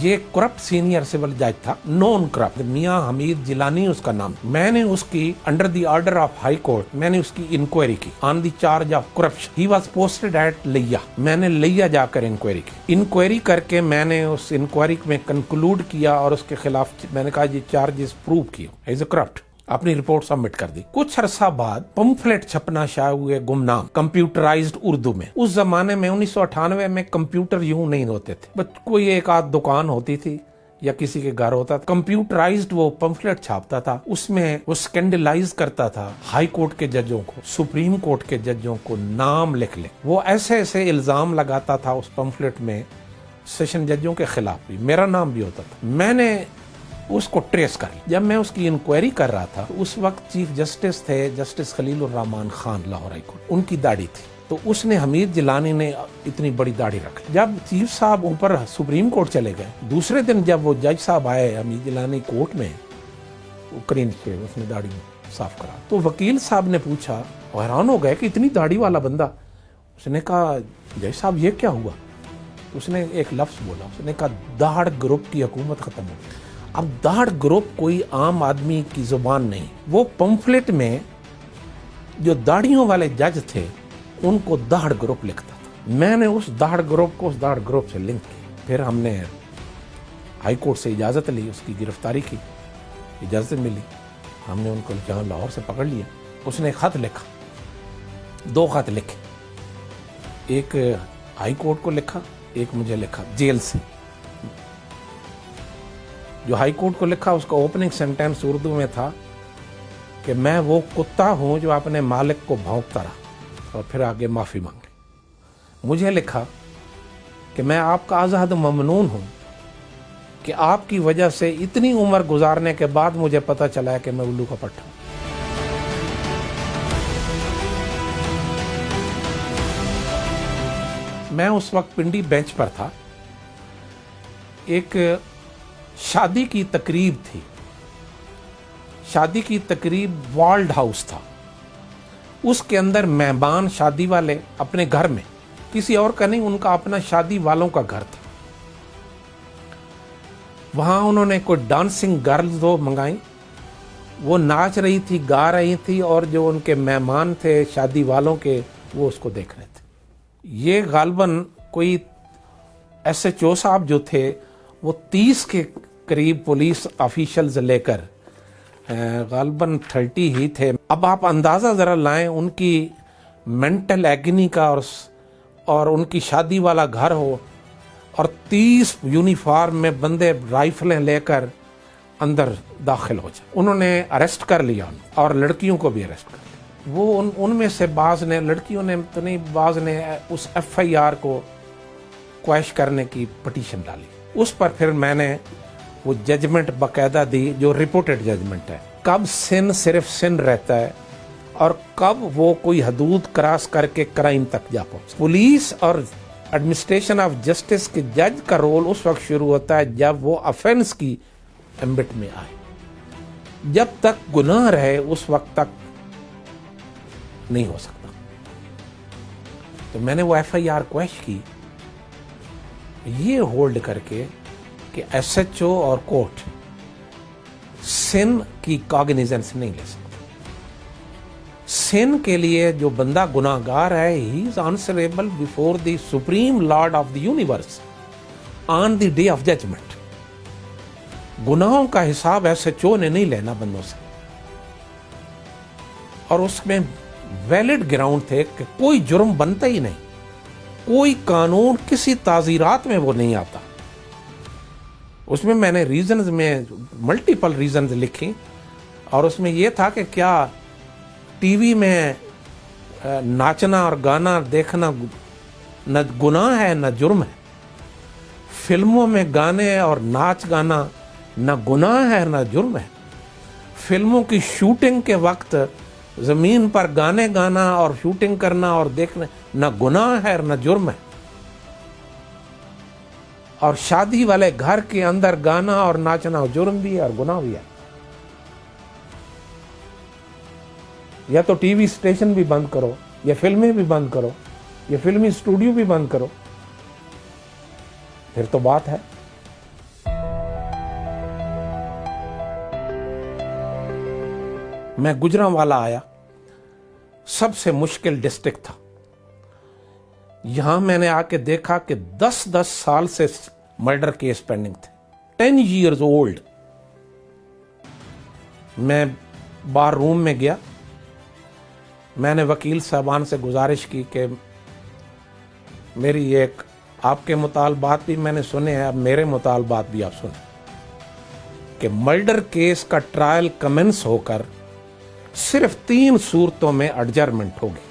یہ corrupt senior civil جج تھا, نون کرپٹ, میاں حمید جیلانی اس کا نام. میں نے اس کی under the order of high court میں نے اس کی انکوائری کی on the charge of corruption. He was posted at Layyah. میں نے لیا جا کر انکوائری کی. انکوائری کر کے میں نے اس انکوائری میں کنکلوڈ کیا اور اس کے خلاف میں نے کہا یہ چارجز پروو کیے, ایز اے کرپٹ. اپنی رپورٹ سبمٹ کر دی. کچھ عرصہ بعد پمفلٹ چھپنا شائع ہوئے گمنام کمپیوٹرائزڈ اردو میں. اس زمانے میں 1998 میں کمپیوٹر یوں نہیں ہوتے تھے, بس کوئی ایک آدھ دکان ہوتی تھی یا کسی کے گھر ہوتا تھا. کمپیوٹرائزڈ وہ پمفلٹ چھاپتا تھا, اس میں وہ اسکینڈلائز کرتا تھا ہائی کورٹ کے ججوں کو, سپریم کورٹ کے ججوں کو نام لکھ لے. وہ ایسے ایسے الزام لگاتا تھا اس پمفلٹ میں سیشن ججوں کے خلاف بھی, میرا نام بھی ہوتا تھا. میں نے اس کو ٹریس کر لیا. جب میں اس کی انکوائری کر رہا تھا, اس وقت چیف جسٹس تھے جسٹس خلیل الرحمان خان لاہور ہائی کورٹ. ان کی داڑھی تھی, تو اس نے حمید جیلانی نے اتنی بڑی داڑھی رکھ لی. جب چیف صاحب اوپر سپریم کورٹ چلے گئے, دوسرے دن جب وہ جج صاحب آئے حمید جیلانی کورٹ میں, کرینچ پہ اس نے داڑھی صاف کرا, تو وکیل صاحب نے پوچھا, حیران ہو گئے کہ اتنی داڑھی والا بندہ. اس نے کہا جج صاحب یہ کیا ہوا؟ اس نے ایک لفظ بولا, اس نے کہا داڑھ گروپ کی حکومت ختم ہو گئی. اب داڑھ گروپ کوئی عام آدمی کی زبان نہیں. وہ پمفلٹ میں جو داڑھیوں والے جج تھے ان کو داڑھ گروپ لکھتا تھا. میں نے اس داڑھ گروپ کو اس داڑھ گروپ سے لنک کیا. پھر ہم نے ہائی کورٹ سے اجازت لی, اس کی گرفتاری کی, اجازت ملی. ہم نے ان کو جہاں لاہور سے پکڑ لیا. اس نے خط لکھا, 2 خط لکھے, ایک ہائی کورٹ کو لکھا, ایک مجھے لکھا جیل سے. جو ہائی کورٹ کو لکھا اس کا اوپننگ سینٹینس اردو میں تھا کہ میں وہ کتا ہوں جو اپنے مالک کو بھونکتا رہا, اور پھر آگے معافی مانگے. مجھے لکھا کہ میں آپ کا آزاد ممنون ہوں کہ آپ کی وجہ سے اتنی عمر گزارنے کے بعد مجھے پتہ چلا ہے کہ میں الو کا پٹھا ہوں. میں اس وقت پنڈی بینچ پر تھا. ایک شادی کی تقریب تھی. شادی کی تقریب والڈ ہاؤس تھا. اس کے اندر مہمان شادی والے اپنے گھر میں, کسی اور کا نہیں, ان کا اپنا شادی والوں کا گھر تھا. وہاں انہوں نے کوئی ڈانسنگ گرلز 2 منگائیں, وہ ناچ رہی تھی, گا رہی تھی, اور جو ان کے مہمان تھے شادی والوں کے وہ اس کو دیکھ رہے تھے. یہ غالباً کوئی ایس ایچ او صاحب جو تھے وہ 30 کے قریب پولیس آفیشلز لے کر, غالباً 30 ہی تھے. اب آپ اندازہ ذرا لائیں ان کی مینٹل ایگنی کا, اور ان کی شادی والا گھر ہو اور 30 یونیفارم میں بندے رائفلیں لے کر اندر داخل ہو جائیں. انہوں نے اریسٹ کر لیا اور لڑکیوں کو بھی اریسٹ کر لیا. وہ ان میں سے بعض نے, لڑکیوں نے تو نہیں, بعض نے اس ایف آئی آر کو کویش کرنے کی پٹیشن ڈالی. اس پر پھر میں نے وہ ججمنٹ باقاعدہ دی جو رپورٹڈ ججمنٹ ہے, کب سن صرف سن رہتا ہے اور کب وہ کوئی حدود کراس کر کے کرائم تک جا پہنچ. پولیس اور ایڈمنسٹریشن آف جسٹس کے جج کا رول اس وقت شروع ہوتا ہے جب وہ افینس کی ایمبٹ میں آئے. جب تک گناہ رہے اس وقت تک نہیں ہو سکتا. تو میں نے وہ ایف آئی آر کویش کی, یہ ہولڈ کر کے کہ ایس ایچ او اور کورٹ سن کی کاگنیزنس نہیں لے سکتے. سن کے لیے جو بندہ گناہ گار ہے, he is answerable before the supreme lord of the universe on the day of judgment. گناہوں کا حساب ایس ایچ او نے نہیں لینا بندوں سے. اور اس میں ویلڈ گراؤنڈ تھے کہ کوئی جرم بنتا ہی نہیں, کوئی قانون کسی تعزیرات میں وہ نہیں آتا. اس میں میں نے ریزنز میں ملٹیپل ریزنز لکھی, اور اس میں یہ تھا کہ کیا ٹی وی میں ناچنا اور گانا دیکھنا نہ گناہ ہے نہ جرم ہے. فلموں میں گانے اور ناچ گانا نہ گناہ ہے نہ جرم ہے. فلموں کی شوٹنگ کے وقت زمین پر گانے گانا اور شوٹنگ کرنا اور دیکھنا نہ گناہ ہے نہ جرم ہے. اور شادی والے گھر کے اندر گانا اور ناچنا جرم بھی ہے اور گناہ بھی ہے. یا تو ٹی وی اسٹیشن بھی بند کرو, یا فلمیں بھی بند کرو, یا فلمی اسٹوڈیو بھی بند کرو, پھر تو بات ہے. میں گجرانوالا آیا، سب سے مشکل ڈسٹرکٹ تھا. یہاں میں نے آ کے دیکھا کہ 10 سال سے مرڈر کیس پینڈنگ تھے، 10 years old. میں بار روم میں گیا، میں نے وکیل صاحبان سے گزارش کی کہ میری ایک آپ کے مطالبات بھی میں نے سنے ہیں، اب میرے مطالبات بھی آپ سنیں کہ مرڈر کیس کا ٹرائل کمنس ہو کر صرف 3 صورتوں میں ایڈجرمنٹ ہوگی.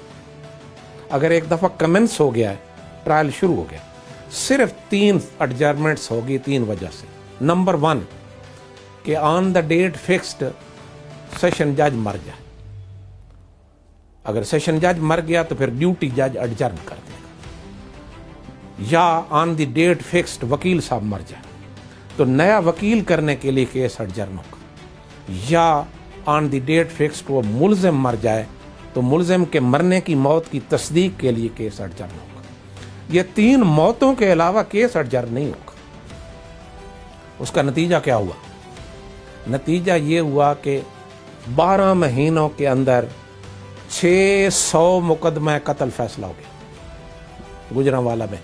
اگر ایک دفعہ کمنس ہو گیا ہے، ٹرائل شروع ہو گیا، صرف 3 ایڈجرمنٹس ہوگی 3 وجہ سے. نمبر 1 کہ آن دا ڈیٹ فکسڈ سیشن جج مر جائے. اگر سیشن جج مر گیا تو پھر ڈیوٹی جج ایڈجرن کر دے گا، یا آن دی ڈیٹ فکسڈ وکیل صاحب مر جائے تو نیا وکیل کرنے کے لیے کیس ایڈجرن ہوگا، یا آن دی ڈیٹ فکسڈ وہ ملزم مر جائے تو ملزم کے مرنے کی موت کی تصدیق کے لیے کیس ایڈجرن ہوگا. یہ 3 موتوں کے علاوہ کیس ایڈجرن نہیں ہوگا. اس کا نتیجہ کیا ہوا؟ نتیجہ یہ ہوا کہ 12 مہینوں کے اندر 600 مقدمہ قتل فیصلہ ہو گیا گجرانوالا میں.